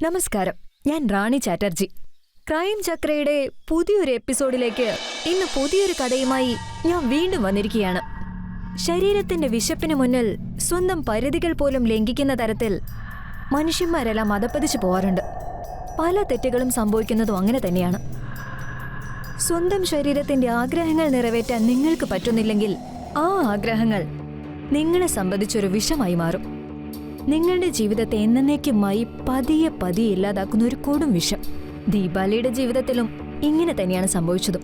നമസ്കാരം, ഞാൻ റാണി ചാറ്റർജി. ക്രൈം ചക്രയുടെ പുതിയൊരു എപ്പിസോഡിലേക്ക് ഇന്ന് പുതിയൊരു കഥയുമായി ഞാൻ വീണ്ടും വന്നിരിക്കുകയാണ്. ശരീരത്തിന്റെ വിശപ്പിന് മുന്നിൽ സ്വന്തം പരിധികൾ പോലും ലംഘിക്കുന്ന തരത്തിൽ മനുഷ്യന്മാരെല്ലാം അധപ്പതിച്ചു പോകാറുണ്ട്. പല തെറ്റുകളും സംഭവിക്കുന്നതും അങ്ങനെ തന്നെയാണ്. സ്വന്തം ശരീരത്തിന്റെ ആഗ്രഹങ്ങൾ നിറവേറ്റാൻ നിങ്ങൾക്ക് പറ്റുന്നില്ലെങ്കിൽ ആ ആഗ്രഹങ്ങൾ നിങ്ങളെ സംബന്ധിച്ചൊരു വിഷമായി മാറും. നിങ്ങളുടെ ജീവിതത്തെ എന്നേക്കുമായി പതിയെ പതിയെ ഇല്ലാതാക്കുന്ന ഒരു കൊടും വിഷം. ദീപാലിയുടെ ജീവിതത്തിലും ഇങ്ങനെ തന്നെയാണ് സംഭവിച്ചതും.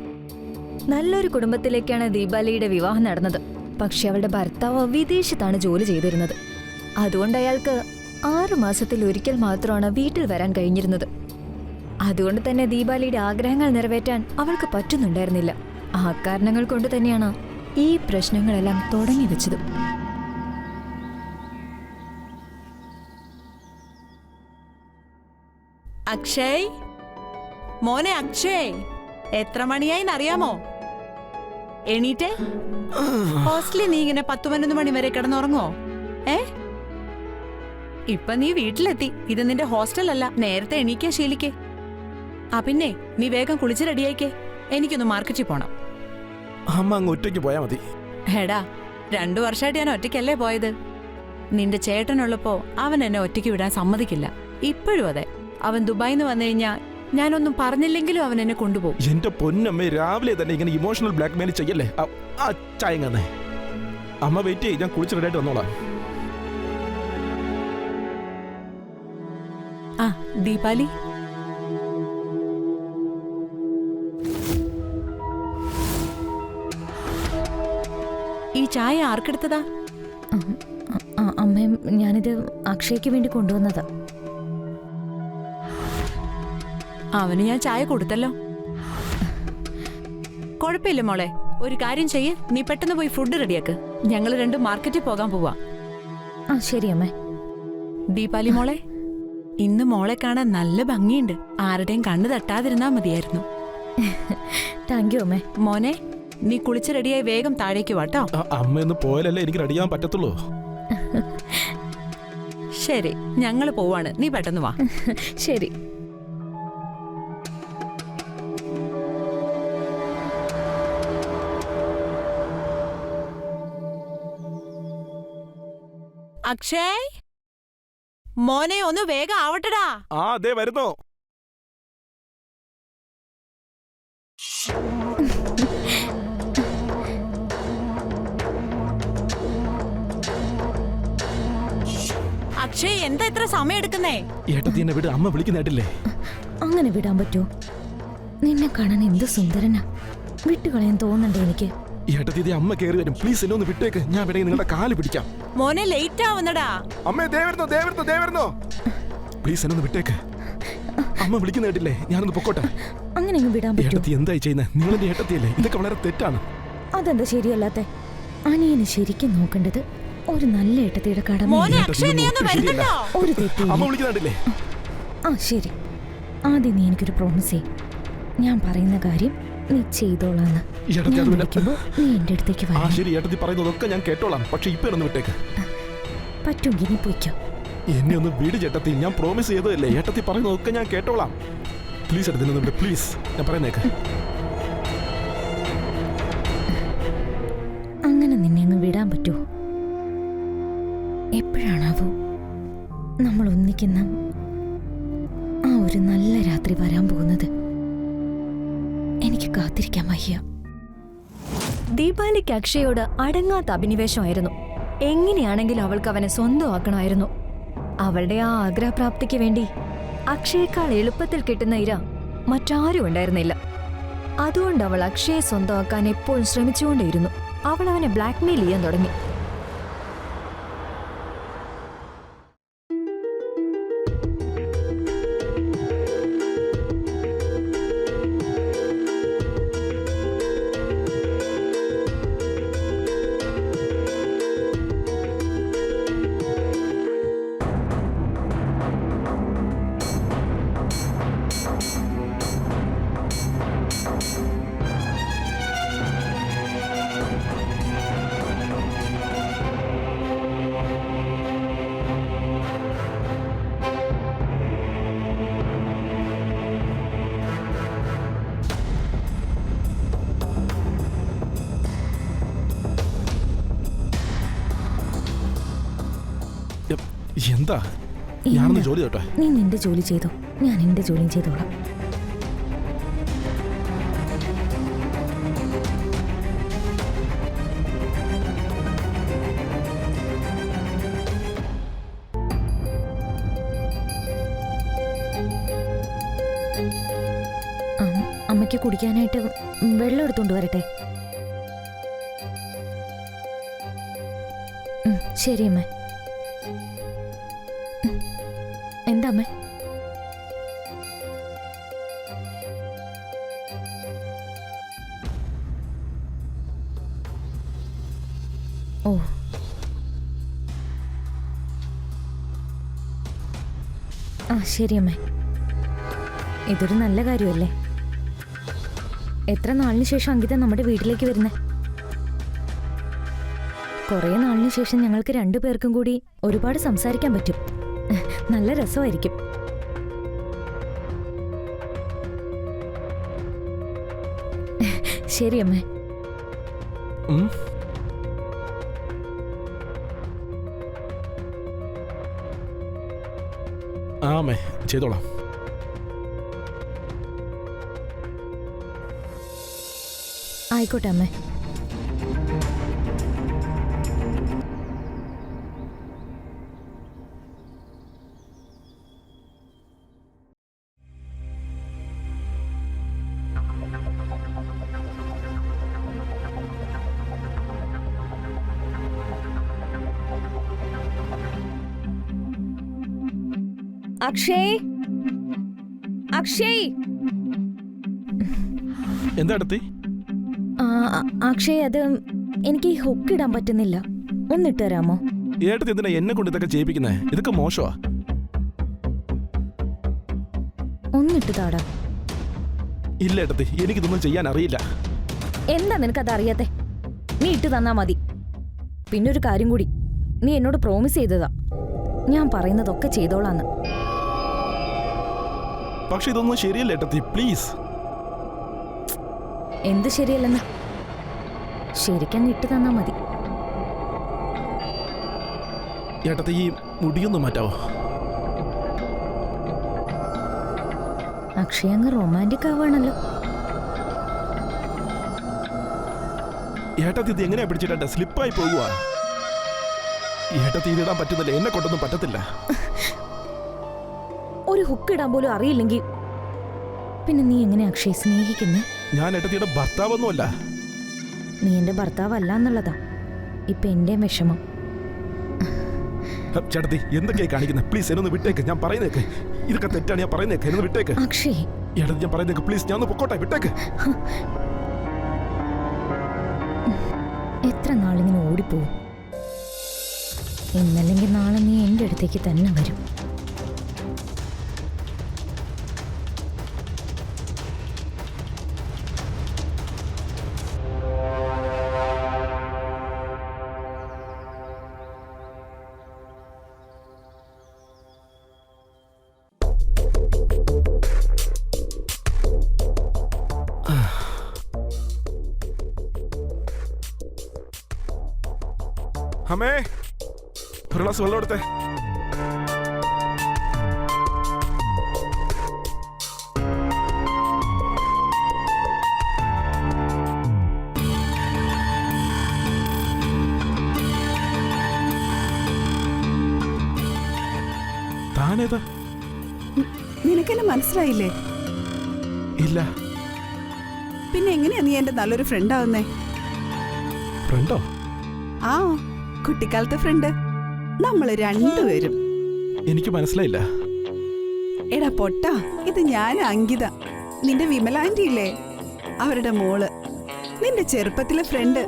നല്ലൊരു കുടുംബത്തിലേക്കാണ് ദീപാലിയുടെ വിവാഹം നടന്നത്. പക്ഷെ അവളുടെ ഭർത്താവ് വിദേശത്താണ് ജോലി ചെയ്തിരുന്നത്. അതുകൊണ്ട് അയാൾക്ക് 6 മാസത്തിൽ ഒരിക്കൽ മാത്രമാണ് വീട്ടിൽ വരാൻ കഴിഞ്ഞിരുന്നത്. അതുകൊണ്ട് തന്നെ ദീപാലിയുടെ ആഗ്രഹങ്ങൾ നിറവേറ്റാൻ അവൾക്ക് പറ്റുന്നുണ്ടായിരുന്നില്ല. ആ കാരണങ്ങൾ കൊണ്ട് തന്നെയാണ് ഈ പ്രശ്നങ്ങളെല്ലാം തുടങ്ങി വെച്ചത്. അക്ഷയ്, മോനെ അക്ഷയ്, എത്ര മണിയായിന്നറിയാമോ? എണീറ്റേ. ഹോസ്റ്റലിൽ നീ ഇങ്ങനെ 10-11 മണി വരെ കിടന്നുറങ്ങോ? ഇപ്പൊ നീ വീട്ടിലെത്തി. ഇത് നിന്റെ ഹോസ്റ്റൽ അല്ല. നേരത്തെ എണീക്കാൻ ശീലിക്കേ. പിന്നെ നീ വേഗം കുളിച്ച് റെഡിയായിക്കേ. എനിക്കൊന്ന് മാർക്കറ്റിൽ പോണം. അമ്മ അങ്ങ് ഒറ്റയ്ക്ക് പോയാ മതി. ഹേടാ, 2 വർഷമായിട്ട് ഞാൻ ഒറ്റയ്ക്കല്ലേ പോയത്. നിന്റെ ചേട്ടനുള്ളപ്പോ അവൻ എന്നെ ഒറ്റയ്ക്ക് വിടാൻ സമ്മതിക്കില്ല. ഇപ്പോഴും അതെ. അവൻ ദുബായിന്ന് വന്നു കഴിഞ്ഞാൽ ഞാനൊന്നും പറഞ്ഞില്ലെങ്കിലും അവൻ എന്നെ കൊണ്ടുപോകും. എന്റെ പൊന്നമ്മ, രാവിലെ തന്നെ ഇങ്ങനെ ഇമോഷണൽ ബ്ലാക്ക്മെയിൽ ചെയ്യല്ലേ. ചായങ്ങന്നേ അമ്മ വെയിറ്റ് ചെയ്യ്, ഞാൻ കുളിച്ച് റെഡിയായിട്ട് വന്നോളാം. ദീപാലി, ഈ ചായ ആർക്കെടുത്തതാ? അമ്മയും ഞാനിത് അക്ഷയ്ക്ക് വേണ്ടി കൊണ്ടുവന്നതാ. അവന് ഞാൻ ചായ കൊടുത്തല്ലോ. കുഴപ്പമില്ല മോളെ, ഒരു കാര്യം ചെയ്യ്, നീ പെട്ടെന്ന് പോയി ഫുഡ് റെഡിയാക്ക്. ഞങ്ങൾ 2 മാർക്കറ്റിൽ പോകാൻ പോവാ. ശരി അമ്മേ. ദീപാലി മോളെ, ഇന്ന് മോളെ കാണാൻ നല്ല ഭംഗിയുണ്ട്. ആരുടെയും കണ്ണു തട്ടാതിരുന്നാ മതിയായിരുന്നു. താങ്ക് യു അമ്മേ. മോനെ, നീ കുളിച്ച് റെഡിയായി വേഗം താഴേക്ക് വാട്ടോ. അമ്മയൊന്ന് പോയാലല്ലേ എനിക്ക് റെഡിയാൻ പറ്റത്തുള്ളൂ. ശരി, ഞങ്ങൾ പോവാണ്. നീ പെട്ടെന്ന് വാ. ശരി. അക്ഷയ്, മോനെ ഒന്ന് വേഗം ആവട്ടടാ. അതെ വരുന്നോ. അക്ഷയ്, എന്താ ഇത്ര സമയം എടുക്കുന്നേ? ഏട്ടത്തി എന്നെ വിട്, അമ്മ വിളിക്കുന്നായിട്ടില്ലേ. അങ്ങനെ വിടാൻ പറ്റുമോ? നിന്നെ കാണാൻ എന്ത് സുന്ദരനാ. വിട്ടുകളയാൻ തോന്നണ്ടേ എനിക്ക്. ഏട്ടത്തി, അമ്മ കയറി വരും. പ്ലീസ് എന്നെ ഒന്ന് വിട്ടേക്ക്. ഞാൻ വേണമെങ്കിൽ നിങ്ങളുടെ കാല് പിടിക്കാം. മോനെ, ലേറ്റ് ആവുന്നടാ. അമ്മേ, ദേ വരുന്നോ. പ്ലീസ് എന്നെ ഒന്ന് വിട്ടേക്ക്. അമ്മ വിളിക്കുന്ന കേട്ടില്ലേ, ഞാനൊന്ന് പൊക്കോട്ടെ. അങ്ങനെ വിടാൻ പറ്റുമോ? ഏട്ടത്തി എന്തായി ചെയ്യുന്നത്? നിങ്ങളെന്റെ ഏട്ടത്തിയല്ലേ? ഇതൊക്കെ വളരെ തെറ്റാണ്. അതെന്താ ശരിയല്ലാത്ത? അനിയന് ശരിക്കും നോക്കേണ്ടത് ഒരു നല്ല ഏട്ടത്തിയുടെ കടമ. ഒരു തെറ്റില്ലേ? ശരി, ആദ്യം നീ എനിക്കൊരു പ്രോമിസ് ചെയ്യ്. ഞാൻ പറയുന്ന കാര്യം നീ ചെയ്തോളാന്ന്. നീ എന്റെ അടുത്തേക്ക് വരാം. ശരി, ഏട്ടത്തി പറയുന്നതൊക്കെ ഞാൻ കേട്ടോളാം. പക്ഷെ ഇപ്പൊ ഒന്ന് വിട്ടേക്ക്. പറ്റുമെങ്കിൽ നീ പോയിക്കോ. എന്നെ ഒന്ന് വീട് ചേട്ടത്തി, ഞാൻ പ്രോമിസ് ചെയ്തതല്ലേ. ഏട്ടത്തി പറയുന്നതൊക്കെ ഞാൻ കേട്ടോളാം. പ്ലീസ് എടുത്തില്ല, പ്ലീസ്, ഞാൻ പറയുന്നേക്ക്. അങ്ങനെ നിന്നെ അങ്ങ് വിടാൻ പറ്റുമോ? എപ്പോഴാണാവോ നമ്മൾ ഒന്നിക്കുന്ന ആ ഒരു നല്ല രാത്രി വരാൻ പോകുന്നത്? എനിക്ക് കാത്തിരിക്കാൻ വയ്യ. ദീപാലിക്ക് അക്ഷയോട് അടങ്ങാത്ത അഭിനിവേശമായിരുന്നു. എങ്ങനെയാണെങ്കിലും അവൾക്ക് അവനെ സ്വന്തമാക്കണമായിരുന്നു. അവളുടെ ആ ആഗ്രഹപ്രാപ്തിക്ക് വേണ്ടി അക്ഷയേക്കാൾ എളുപ്പത്തിൽ കിട്ടുന്ന ഇര മറ്റാരും ഉണ്ടായിരുന്നില്ല. അതുകൊണ്ട് അവൾ അക്ഷയെ സ്വന്തമാക്കാൻ എപ്പോഴും ശ്രമിച്ചുകൊണ്ടേയിരുന്നു. അവൾ അവനെ ബ്ലാക്ക്മെയിൽ ചെയ്യാൻ തുടങ്ങി. എന്താ ഞാനൊന്ന് ജോലി തൊട്ടെ. നീ നിന്റെ ജോലി ചെയ്തോ, ഞാൻ എന്റെ ജോലിയും ചെയ്തോളാം. അമ്മയ്ക്ക് കുടിക്കാനായിട്ട് വെള്ളം എടുത്തോണ്ട് വരട്ടെ? ശരി അമ്മ. എന്താ അമ്മ? ഓ, ആ ശരി അമ്മ. ഇതൊരു നല്ല കാര്യമല്ലേ? എത്ര നാളിന് ശേഷം അങ്കിത നമ്മുടെ വീട്ടിലേക്ക് വരുന്നേ? കുറേ നാളിന് ശേഷം ഞങ്ങൾക്ക് രണ്ടുപേർക്കും കൂടി ഒരുപാട് സംസാരിക്കാൻ പറ്റും. നല്ല രസമായിരിക്കും. ശരി അമ്മേ. ആമേ ചെയ്തോളാം. ആയിക്കോട്ടെ അമ്മേ. അക്ഷയ്, അക്ഷയ്. എന്താ അടുത്തി? അക്ഷയ്, അത് എനിക്ക് ഈ ഹുക്ക് ഇടാൻ പറ്റുന്നില്ല. ഒന്നിട്ട് തരാമോ? ഏട്ടത്തി എന്തിനാ എന്നെ കൊണ്ട് ഇതൊക്കെ ചെയ്യിപ്പിക്കുന്നേ? ഇതൊക്കെ മോശമാ. ഒന്നിട്ട് താടാ. ഇല്ല ഏട്ടത്തി, എനിക്കിതൊന്നും ചെയ്യാൻ അറിയില്ല. എന്താ നിനക്കത് അറിയാത്തെ? നീ ഇട്ട് തന്നാ മതി. പിന്നെ ഒരു കാര്യം കൂടി, നീ എന്നോട് പ്രോമിസ് ചെയ്തതാ ഞാൻ പറയുന്നതൊക്കെ ചെയ്തോളാന്ന്. പക്ഷെ ഇതൊന്നും ശരിയല്ല ഏട്ടത്തി, പ്ലീസ്. എന്ത് ശരിയല്ലെന്ന്? ശരിക്കും ഇട്ട് തന്നാ മതി. ഏട്ടത്തി ഈ മുടിയൊന്നും മാറ്റാവോ? അക്ഷയ് അങ്ങ് റൊമാൻറ്റിക് ആവാണല്ലോ. ഏട്ടത്തി ഇത് എങ്ങനെയാ പിടിച്ചിട്ടെ? സ്ലിപ്പായി പോകുക. ഏട്ടത്തി ഇതിടാൻ പറ്റുന്നില്ല, എന്നെ കൊണ്ടൊന്നും പറ്റത്തില്ല. ഒരു ഹുക്ക് ഇടാൻ പോലും അറിയില്ലെങ്കിൽ പിന്നെ നീ എങ്ങനെ അക്ഷയ് സ്നേഹിക്കുന്നേ? ഞാൻ ഏട്ടത്തിയുടെ ഭർത്താവൊന്നുമല്ല. നീ എന്റെ ഭർത്താവല്ല എന്നുള്ളതാ ഇപ്പൊ എന്റെ വിഷമം. ചേട്ടത്തി എന്തൊക്കെയായി കാണിക്കുന്നത്? പ്ലീസ് എന്നൊന്ന് വിട്ടേക്ക്. ഞാൻ പറയുന്നേക്ക്, ഇതൊക്കെ തെറ്റാണ്. ഞാൻ പറയുന്നേക്ക്, എന്നൊന്ന് വിട്ടേക്ക്. അക്ഷയ്, ഏട്ടത്തി ഞാൻ പറയുന്നേക്ക്, പ്ലീസ്. ഞാൻ ഒന്ന് പൊക്കോട്ടെ, വിട്ടേക്ക്. എത്ര നാളിങ്ങനെ ഓടിപ്പോവും? ഇന്നല്ലെങ്കിൽ നാളെ നീ എന്റെ അടുത്തേക്ക് തന്നെ വരും. അമ്മേ, ഒരു ഗ്ലാസ് വെള്ളം എടുത്തേ. താനേതാ? നിനക്കെന്നെ മനസ്സിലായില്ലേ? ഇല്ല. പിന്നെ എങ്ങനെയാ നീ എന്റെ നല്ലൊരു ഫ്രണ്ട് ആവുന്നേ? ഫ്രണ്ടോ? ആ, കുട്ടിക്കാലത്തെ ഫ്രണ്ട്. നമ്മള് രണ്ടുപേരും. എനിക്ക് മനസ്സിലായില്ല. എടാ പൊട്ടാ, ഇത് ഞാൻ അങ്കിത, നിന്റെ വിമല ആന്റി ഇല്ലേ, അവരുടെ മോള്, നിന്റെ ചെറുപ്പത്തിലെ ഫ്രണ്ട്.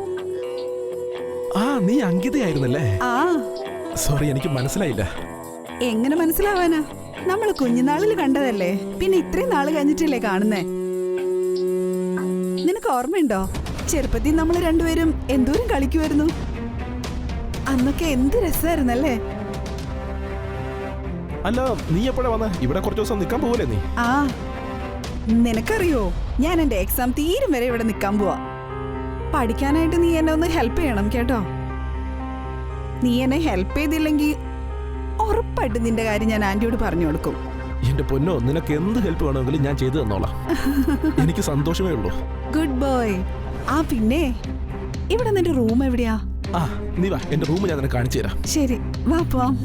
ആ, നീ അങ്കിതയായിരുന്നല്ലേ? ആ. സോറി, എനിക്ക് മനസ്സിലായില്ല. എങ്ങനെ മനസ്സിലാവാനാ? നമ്മള് കുഞ്ഞുനാളിൽ കണ്ടതല്ലേ, പിന്നെ ഇത്രയും നാള് കഴിഞ്ഞിട്ടല്ലേ കാണുന്നേ. നിനക്ക് ഓർമ്മയുണ്ടോ ചെറുപ്പത്തിൽ നമ്മൾ രണ്ടുപേരും എന്തോരം കളിക്കുമായിരുന്നു? അന്നൊക്കെ എന്ത് രസമായിരുന്നല്ലേ. അല്ല, നീ എപ്പോഴാ വന്ന? ഇവിടെ കുറച്ച് ദിവസം നിൽക്കാൻ പോവല്ലേ നീ? ആ, നിനക്കറിയോ, ഞാൻ എന്റെ എക്സാം തീരും വരെ ഇവിടെ നിൽക്കാൻ പോവാ. പഠിക്കാനായിട്ട് നീ എന്നെ ഒന്ന് ഹെൽപ്പ് ചെയ്യണം കേട്ടോ. നീ എന്നെ ഹെൽപ്പ് ചെയ്തില്ലെങ്കിൽ ഉറപ്പായിട്ട് നിന്റെ കാര്യം ഞാൻ ആന്റിയോട് പറഞ്ഞു കൊടുക്കും. എന്റെ പൊന്നോ, നിനക്ക് എന്ത് ഹെൽപ്പ് വേണമെങ്കിലും ഞാൻ ചെയ്തു തന്നോളാം. എനിക്ക് സന്തോഷമേ ഉള്ളൂ. Good boy. ആ പിന്നെ ഇവിടെ നിന്റെ റൂം എവിടെയാ? ആ നീ വാ, എന്റെ റൂം ഞാൻ നിനക്ക് കാണിച്ചു തരാം. ശരി, വാ പോവാം.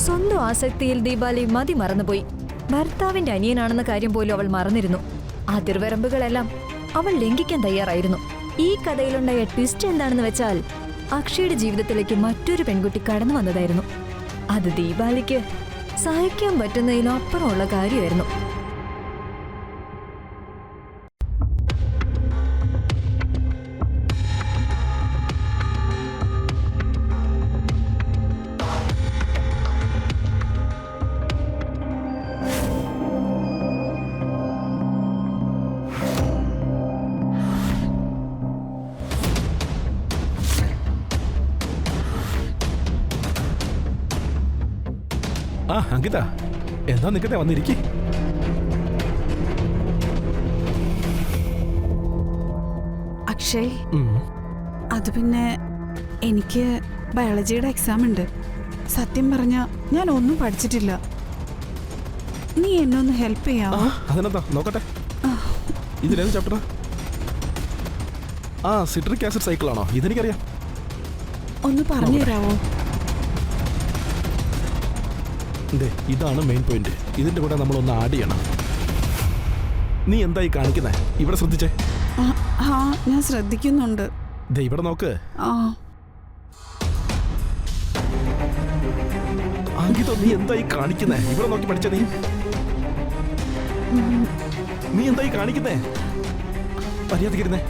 സ്വന്തം ആസക്തിയിൽ ദീപാലി മതി മറന്നുപോയി. ഭർത്താവിന്റെ അനിയനാണെന്ന കാര്യം പോലും അവൾ മറന്നിരുന്നു. അതിർവരമ്പുകളെല്ലാം അവൾ ലംഘിക്കാൻ തയ്യാറായിരുന്നു. ഈ കഥയിലുണ്ടായ ട്വിസ്റ്റ് എന്താണെന്ന് വെച്ചാൽ അക്ഷയുടെ ജീവിതത്തിലേക്ക് മറ്റൊരു പെൺകുട്ടി കടന്നു വന്നതായിരുന്നു. അത് ദീപാലിക്ക് സഹിക്കാൻ പറ്റുന്നതിലും അപ്പുറമുള്ള കാര്യമായിരുന്നു. ആ അങ്കിത, എന്താ നിൽക്കട്ടെ, വന്നിരിക്കേ. അക്ഷയ്, അത് പിന്നെ എനിക്ക് ബയോളജിയുടെ എക്സാം ഉണ്ട്. സത്യം പറഞ്ഞ ഞാൻ ഒന്നും പഠിച്ചിട്ടില്ല. നീ എന്നെ ഒന്ന് ഹെൽപ്പ് ചെയ്യാമോ? അതിനെന്താ, നോക്കട്ടെ. ഇതിലേത് ചാപ്റ്ററാ? ആ സിട്രിക് ആസിഡ് സൈക്കിളാണോ? ഇതെനിക്കറിയാം. ഒന്ന് പറഞ്ഞു തരാമോ? ഇതാണ് മെയിൻ പോയിന്റ്. ഇതിന്റെ കൂടെ നമ്മൾ ഒന്ന് ആഡ് ചെയ്യണം. നീ എന്തായി കാണിക്കുന്നേ? ഇവിടെ ശ്രദ്ധിച്ചേ. ഞാൻ ശ്രദ്ധിക്കുന്നുണ്ട്. ഇവിടെ നോക്ക്. അങ്കിത, നീ എന്തായി കാണിക്കുന്നേ? ഇവിടെ നോക്കി പഠിച്ച നീ എന്തായി കാണിക്കുന്നേ? മര്യാദക്കിരുന്നേ.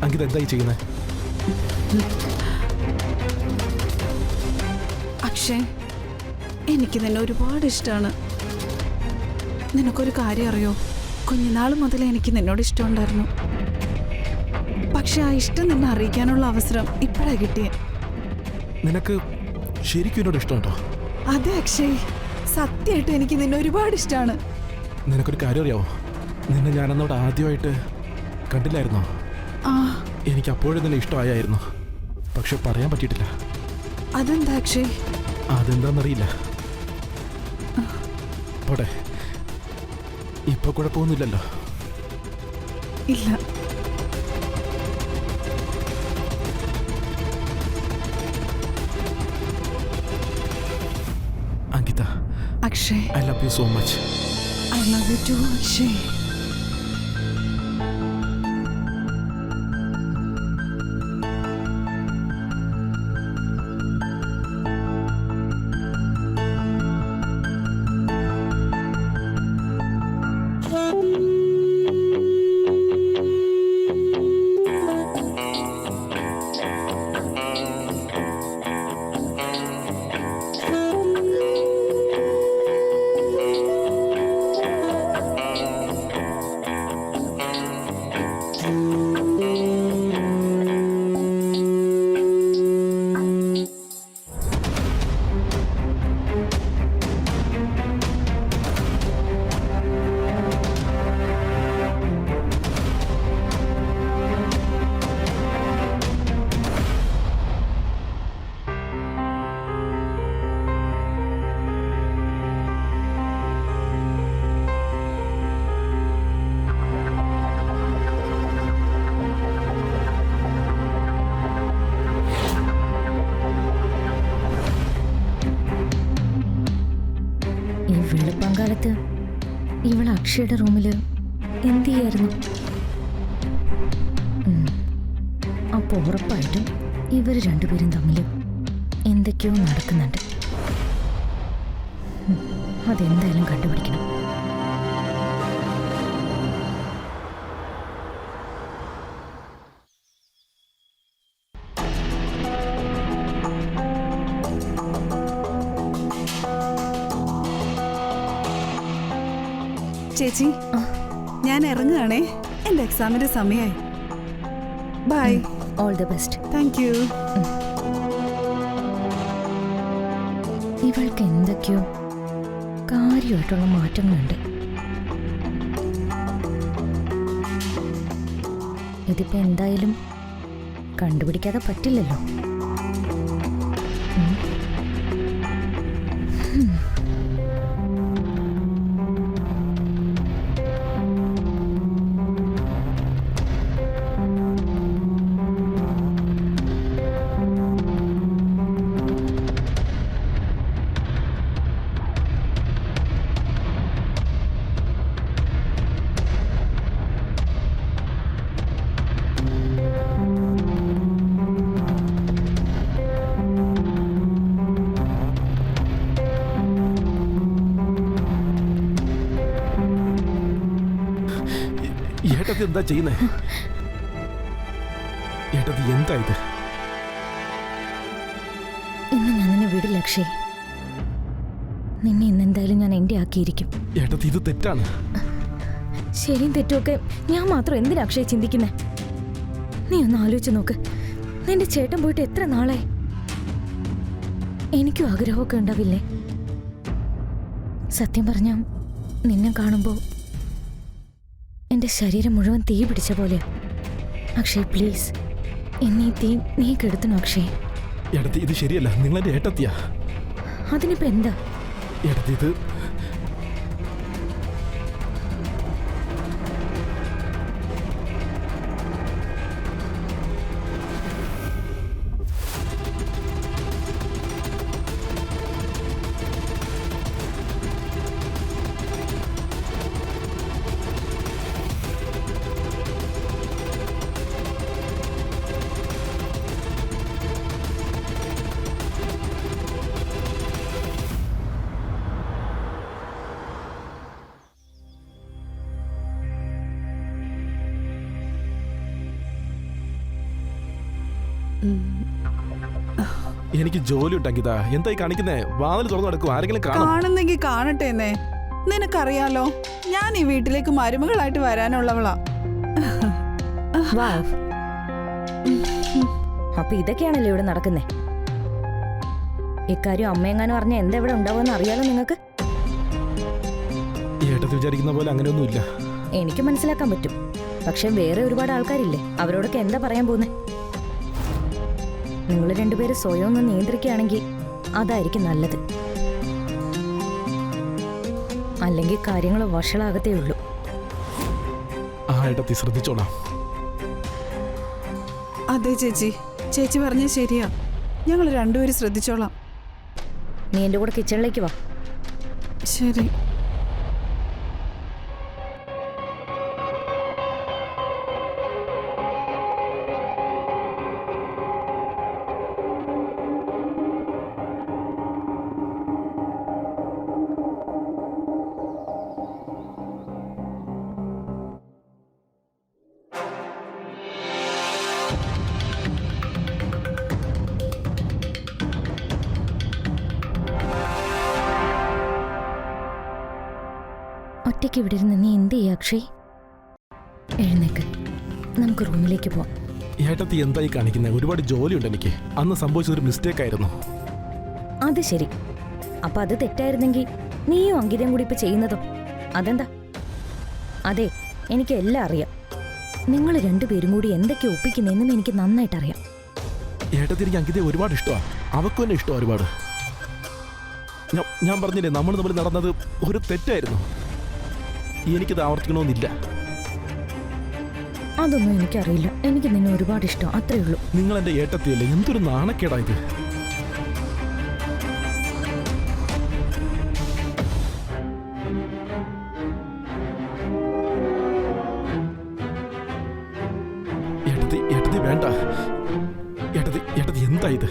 അങ്കിത, എന്തായി ചെയ്യുന്നേ? അക്ഷയ്, എനിക്ക് നിന്നെ ഒരുപാട് ഇഷ്ടമാണ്. നിനക്കൊരു കാര്യം അറിയോ? കുഞ്ഞുനാൾ മുതൽ എനിക്ക് നിന്നോട് ഇഷ്ടമുണ്ടായിരുന്നു. പക്ഷെ ആ ഇഷ്ടം നിന്നെ അറിയിക്കാനുള്ള അവസരം ഇപ്പോഴാണ് കിട്ടിയേ. നിനക്ക് ശരിക്കും എന്നോട് ഇഷ്ടമുണ്ടോ? അതെ അക്ഷയ്, സത്യമായിട്ട് എനിക്ക് നിന്നെ ഒരുപാട് ഇഷ്ടമാണ്. നിനക്കൊരു കാര്യം അറിയാവോ? നിന്നെ ഞാനന്നോട് ആദ്യമായിട്ട് കണ്ടില്ലായിരുന്നോ? എനിക്ക് അപ്പോഴും നിന്നെ ഇഷ്ടമായിരുന്നു. പക്ഷെ പറയാൻ പറ്റിയിട്ടില്ല. അതെന്താ അക്ഷയ്? അതെന്താന്നറിയില്ല. പോട്ടെ, ഇപ്പൊ കുഴപ്പമൊന്നുമില്ലല്ലോ? ഇല്ല. Ankita, Akshay, I love you so much. I love you too, Akshay. വെളുപ്പാങ്കാലത്ത് ഇവൾ അക്ഷയുടെ റൂമിൽ എന്ത് ചെയ്യായിരുന്നു? അപ്പോൾ ഉറപ്പായിട്ടും ഇവർ രണ്ടുപേരും തമ്മിൽ എന്തൊക്കെയോ നടക്കുന്നുണ്ട്. അതെന്തായാലും കണ്ടുപിടിക്കണം. ചേച്ചി ഞാൻ ഇറങ്ങുകയാണേ, എന്റെ എക്സാമിന്റെ സമയമായി. Bye. All the best. Thank you. ഇവൾക്ക് എന്തൊക്കെയോ കാര്യമായിട്ടുള്ള മാറ്റങ്ങളുണ്ട്. ഇതിപ്പോ എന്തായാലും കണ്ടുപിടിക്കാതെ പറ്റില്ലല്ലോ. ഏട്ടത്തി എന്താ ചെയ്യുന്നേ? ഏട്ടത്തി എന്താ ഇത്? ഇന്ന് ഞാൻ നിന്നെ വിടില്ല അക്ഷയ്. നിന്നെ ഇന്നെന്തായാലും ഞാൻ എൻ്റെ ആക്കിയിരിക്കും. ഏട്ടത്തി ഇത് തെറ്റാണ്. ശരിയും തെറ്റുമൊക്കെ ഞാൻ മാത്രം എന്തിനാ അക്ഷയ് ചിന്തിക്കുന്നേ? നീ ഒന്ന് ആലോചിച്ച് നോക്ക്. നിന്റെ ചേട്ടൻ പോയിട്ട് എത്ര നാളായി? എനിക്കും ആഗ്രഹമൊക്കെ ഉണ്ടാവില്ലേ? സത്യം പറഞ്ഞാൽ നിന്നെ കാണുമ്പോൾ എൻ്റെ ശരീരം മുഴുവൻ തീ പിടിച്ച പോലെയാ. അക്ഷയ് പ്ലീസ്, എന്നീ തീ നീ കെടുത്തണം അക്ഷയ്. ഏട്ടത്തി ഇത് ശരിയല്ല. നിങ്ങളെന്റെ ഏട്ടത്തിയാ. അതിനിപ്പോ എന്താ? ഏട്ടത്തി ഇത് എനിക്ക് ജോലി ഉണ്ടെങ്കിതാ. എന്തായി കാണിക്കുന്നേ? വാതിൽ തുറന്നു നടക്കും. ആരെങ്കിലും കാണും. കാണുന്നെങ്കിൽ കാണട്ടെ എന്നേ. നിനക്കറിയാലോ, ഞാൻ ഈ വീട്ടിലേക്ക് മരുമകളായിട്ട് വരാനുള്ളവളാ. അപ്പൊ ഇതൊക്കെയാണല്ലോ ഇവിടെ നടക്കുന്നേ. ഇക്കാര്യം അമ്മയെങ്ങാനും അറിഞ്ഞ എന്താ ഇവിടെ ഉണ്ടാവുമെന്ന് അറിയാലോ നിങ്ങൾക്ക്. ഏട്ടത്തി വിചാരിക്കുന്ന പോലെ അങ്ങനെയൊന്നുമില്ല. എനിക്ക് മനസ്സിലാക്കാൻ പറ്റും. പക്ഷെ വേറെ ഒരുപാട് ആൾക്കാരില്ലേ, അവരോടൊക്കെ എന്താ പറയാൻ പോകുന്നേ? നിങ്ങൾ രണ്ടുപേരും സ്വയം ഒന്ന് നിയന്ത്രിക്കുകയാണെങ്കിൽ അതായിരിക്കും നല്ലത്. അല്ലെങ്കിൽ കാര്യങ്ങൾ വഷളാകത്തേ ഉള്ളൂ. ആ ഏട്ടത്തി ശ്രദ്ധിച്ചോളാം. അതെ ചേച്ചി, ചേച്ചി പറഞ്ഞ ശരിയാ. ഞങ്ങൾ രണ്ടുപേരും ശ്രദ്ധിച്ചോളാം. നീ എൻ്റെ കൂടെ കിച്ചണിലേക്ക് വാ. ശരി. ഒറ്റയ്ക്ക് ഇവിടെ ഇരുന്ന് നീ എന്ത് ചെയ്യാ അക്ഷയ്? എഴുന്നേക്ക്, നമുക്ക് റൂമിലേക്ക് പോവാം. ഏട്ടത്തി എന്തായി കാണിക്കുന്നത്? ഒരുപാട് ജോലിയുണ്ട് എനിക്ക്. അന്ന് സംഭവിച്ചതൊരു മിസ്റ്റേക്ക് ആയിരുന്നു. അത് ശരി. അപ്പൊ അത് തെറ്റായിരുന്നെങ്കിൽ നീയും അങ്കിതയും കൂടി ഇപ്പൊ ചെയ്യുന്നതോ? അതെന്താ? അതെ, എനിക്ക് എല്ലാം അറിയാം. നിങ്ങൾ രണ്ടുപേരും കൂടി എന്തൊക്കെ ഒപ്പിക്കുന്നതെന്നും എനിക്ക് നന്നായിട്ട് അറിയാം. ഏട്ടത്തി എനിക്ക് അങ്കിതയെ ഒരുപാട് ഇഷ്ടമാണ്. അവക്കും എന്നെ ഇഷ്ടമാണ് ഒരുപാട്. ഞാൻ പറഞ്ഞില്ലേ, നമ്മൾ തമ്മിൽ നടന്നത് ഒരു തെറ്റായിരുന്നു. എനിക്കത് ആവർത്തിക്കണമെന്നില്ല. അതൊന്നും എനിക്കറിയില്ല. എനിക്ക് നിന്നെ ഒരുപാട് ഇഷ്ടം, അത്രേ ഉള്ളൂ. നിങ്ങൾ എൻ്റെ ഏട്ടത്തിയല്ലേ? എന്തൊരു നാണക്കേടാ ഇത്. ഏട്ടത്തി വേണ്ട. ഏട്ടത്തി എന്താ ഇത്?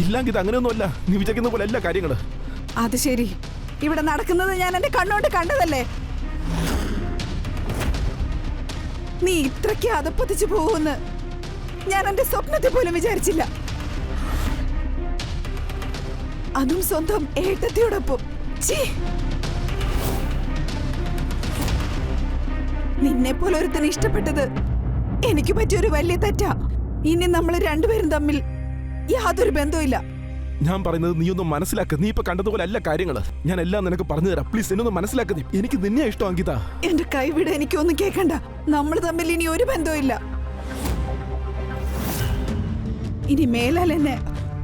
ഇല്ലെങ്കിൽ ഇത് അങ്ങനെയൊന്നുമല്ല. നീ വിചാരിക്കുന്ന പോലെ എല്ലാ കാര്യങ്ങള്. അത് ശരി. ഇവിടെ നടക്കുന്നത് ഞാൻ എന്റെ കണ്ണോട്ട് കണ്ടതല്ലേ. നീ ഇത്രയ്ക്ക് അതപ്പതിച്ചു പോകുമെന്ന് ഞാൻ എന്റെ സ്വപ്നത്തിൽ പോലും വിചാരിച്ചില്ല. അതും സ്വന്തം ഏട്ടത്തിയോടൊപ്പം. ഛീ! നിന്നെ പോലെ ഒരുത്തനെ ഇഷ്ടപ്പെട്ടത് എനിക്ക് പറ്റിയൊരു വലിയ തെറ്റാ. ഇനി നമ്മൾ രണ്ടുപേരും തമ്മിൽ യാതൊരു ബന്ധവുമില്ല. ഞാൻ പറയുന്നത് നീ ഒന്ന് മനസ്സിലാക്കുക. നീ ഇപ്പൊ കണ്ടതുപോലെ അല്ല കാര്യങ്ങള്. ഞാൻ എല്ലാം നിനക്ക് പറഞ്ഞു തരാം. പ്ലീസ് എന്നെ ഒന്ന് മനസ്സിലാക്കുക. എനിക്ക് നിന്നെ ഇഷ്ടം അങ്കിത. എന്റെ കൈവിട, എനിക്കൊന്നും കേൾക്കണ്ട. നമ്മൾ തമ്മിൽ ഇനി ഒരു ബന്ധവുമില്ല. ഇനി മേലാൽ എന്നെ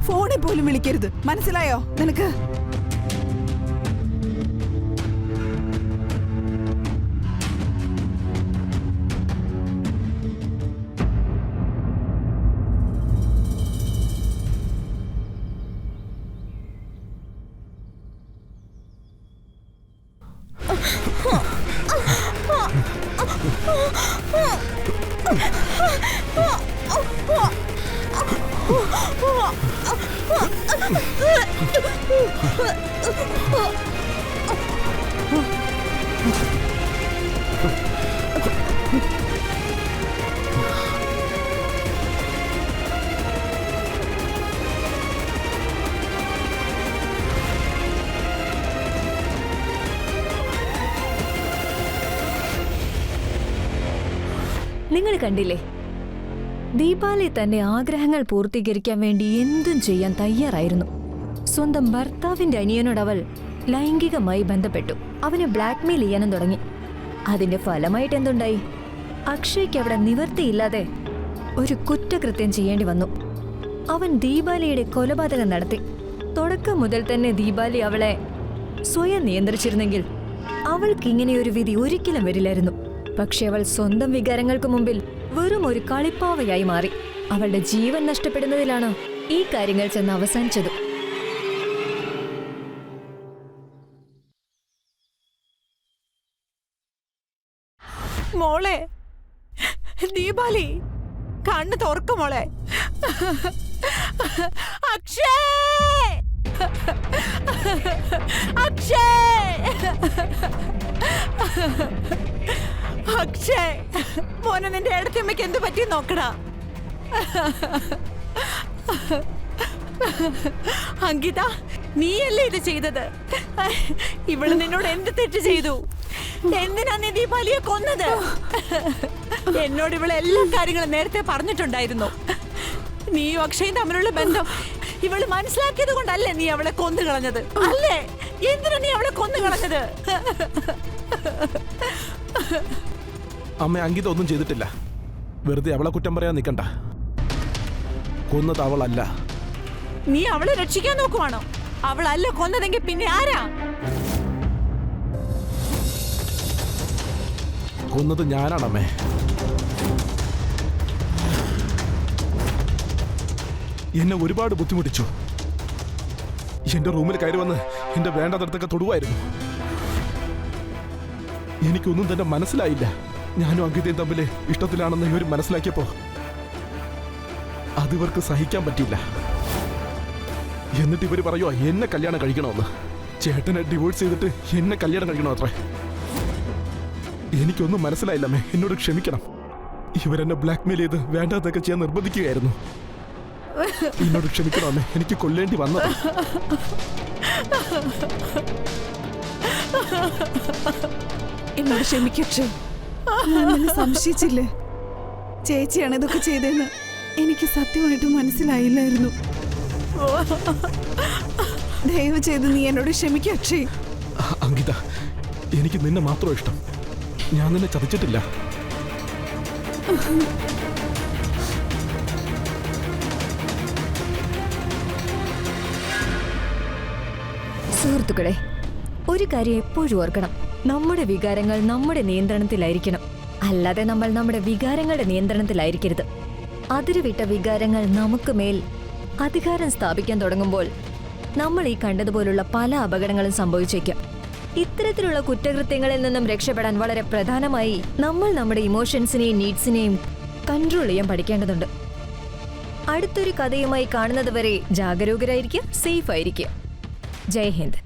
ഫോണിൽ പോലും വിളിക്കരുത്. മനസ്സിലായോ നിനക്ക്? നിങ്ങൾ കണ്ടില്ലേ, ദീപാലി തന്റെ ആഗ്രഹങ്ങൾ പൂർത്തീകരിക്കാൻ വേണ്ടി എന്തും ചെയ്യാൻ തയ്യാറായിരുന്നു. സ്വന്തം ഭർത്താവിന്റെ അനിയനോട് അവൾ ലൈംഗികമായി ബന്ധപ്പെട്ടു. അവനെ ബ്ലാക്ക്മെയിൽ ചെയ്യാനും തുടങ്ങി. അതിന്റെ ഫലമായിട്ട് എന്തുണ്ടായി? അക്ഷയ്ക്ക് അവിടെ നിവർത്തിയില്ലാതെ ഒരു കുറ്റകൃത്യം ചെയ്യേണ്ടി വന്നു. അവൻ ദീപാലിയുടെ കൊലപാതകം നടത്തി. തുടക്കം മുതൽ തന്നെ ദീപാലി അവളെ സ്വയം നിയന്ത്രിച്ചിരുന്നെങ്കിൽ അവൾക്ക് ഇങ്ങനെയൊരു വിധി ഒരിക്കലും വരില്ലായിരുന്നു. പക്ഷെ അവൾ സ്വന്തം വികാരങ്ങൾക്ക് മുമ്പിൽ വെറും ഒരു കളിപ്പാവയായി മാറി. അവളുടെ ജീവൻ നഷ്ടപ്പെടുന്നതിലാണ് ഈ കാര്യങ്ങൾ ചെന്ന് അവസാനിച്ചത്. മോളെ ദീപാലി, കണ്ണ് തുറക്കും മോളെ. അക്ഷയ്, അക്ഷയ്, അക്ഷയ് മോനെ, നിന്റെ അടുത്തമ്മയ്ക്ക് എന്ത് പറ്റി നോക്കടാ. അങ്കിത, നീയല്ലേ ഇത് ചെയ്തത്? ഇവള് നിന്നോട് എന്ത് തെറ്റ് ചെയ്തു? എന്തിനാ നീ ദീപാലിയെ കൊന്നത്? എന്നോട് ഇവളെ എല്ലാ കാര്യങ്ങളും നേരത്തെ പറഞ്ഞിട്ടുണ്ടായിരുന്നു. നീയും അക്ഷയും തമ്മിലുള്ള ബന്ധം ഇവള് മനസ്സിലാക്കിയത് കൊണ്ടല്ലേ നീ അവളെ കൊന്നു കളഞ്ഞത്? അല്ലേ? എന്തിനാ നീ അവളെ കൊന്നു കളഞ്ഞത്? അമ്മ, അങ്കിത ഒന്നും ചെയ്തിട്ടില്ല. വെറുതെ അവളെ കുറ്റം പറയാൻ നിൽക്കണ്ട. കൊന്നത് അവളല്ല. നീ അവളെ രക്ഷിക്കാൻ നോക്കുവാണോ? അവളല്ല കൊന്നതെങ്കിൽ പിന്നെ ആരാ? കൊന്നത് ഞാനാണമ്മേ. എന്നെ ഒരുപാട് ബുദ്ധിമുട്ടിച്ചു. എന്റെ റൂമിൽ കയറി വന്ന് എന്റെ വേണ്ടതടത്തൊക്കെ തൊടുവായിരുന്നു. എനിക്കൊന്നും തന്നെ മനസ്സിലായില്ല. ഞാനും അങ്കിതയും തമ്മിൽ ഇഷ്ടത്തിലാണെന്ന് ഇവർ മനസ്സിലാക്കിയപ്പോ അതിവർക്ക് സഹിക്കാൻ പറ്റിയില്ല. എന്നിട്ട് ഇവര് പറയുവാ എന്നെ കല്യാണം കഴിക്കണമെന്ന്. ചേട്ടനെ ഡിവോഴ്സ് ചെയ്തിട്ട് എന്നെ കല്യാണം കഴിക്കണോ അത്രേ. എനിക്കൊന്നും മനസ്സിലായില്ലമ്മേ, എന്നോട് ക്ഷമിക്കണം. ഇവരെന്നെ ബ്ലാക്ക്മെയിൽ ചെയ്ത് വേണ്ടാതൊക്കെ ചെയ്യാൻ നിർബന്ധിക്കുകയായിരുന്നു. എന്നോട് ക്ഷമിക്കണം അമ്മേ, എനിക്ക് കൊല്ലേണ്ടി വന്നത്. എന്നോട് ക്ഷമിക്കക്ഷേ, ഞാൻ നിന്നെ സംശയിച്ചില്ലേ? ചേച്ചിയാണ് ഇതൊക്കെ ചെയ്തതെന്ന് എനിക്ക് സത്യമായിട്ടും മനസ്സിലായില്ലായിരുന്നു. ദയവ് ചെയ്ത് നീ എന്നോട് ക്ഷമിക്കക്ഷേ. അങ്കിത, എനിക്ക് നിന്നെ മാത്രം ഇഷ്ടം. ഞാൻ നിന്നെ ചതിച്ചിട്ടില്ല. സുഹൃത്തുക്കളെ, ഒരു കാര്യം എപ്പോഴും ഓർക്കണം. നമ്മുടെ വികാരങ്ങൾ നമ്മുടെ നിയന്ത്രണത്തിലായിരിക്കണം, അല്ലാതെ നമ്മൾ നമ്മുടെ വികാരങ്ങളുടെ നിയന്ത്രണത്തിലായിരിക്കരുത്. അതിരുവിട്ട വികാരങ്ങൾ നമുക്ക് മേൽ അധികാരം സ്ഥാപിക്കാൻ തുടങ്ങുമ്പോൾ നമ്മൾ ഈ കണ്ടതുപോലുള്ള പല അപകടങ്ങളും സംഭവിച്ചേക്കാം. ഇത്തരത്തിലുള്ള കുറ്റകൃത്യങ്ങളിൽ നിന്നും രക്ഷപ്പെടാൻ വളരെ പ്രധാനമായി നമ്മൾ നമ്മുടെ ഇമോഷൻസിനെയും നീഡ്സിനെയും കൺട്രോൾ ചെയ്യാൻ പഠിക്കേണ്ടതുണ്ട്. അടുത്തൊരു കഥയുമായി കാണുന്നത് വരെ ജാഗരൂകരായിരിക്കുക, സേഫ് ആയിരിക്കുക. ജയ് ഹിന്ദ്.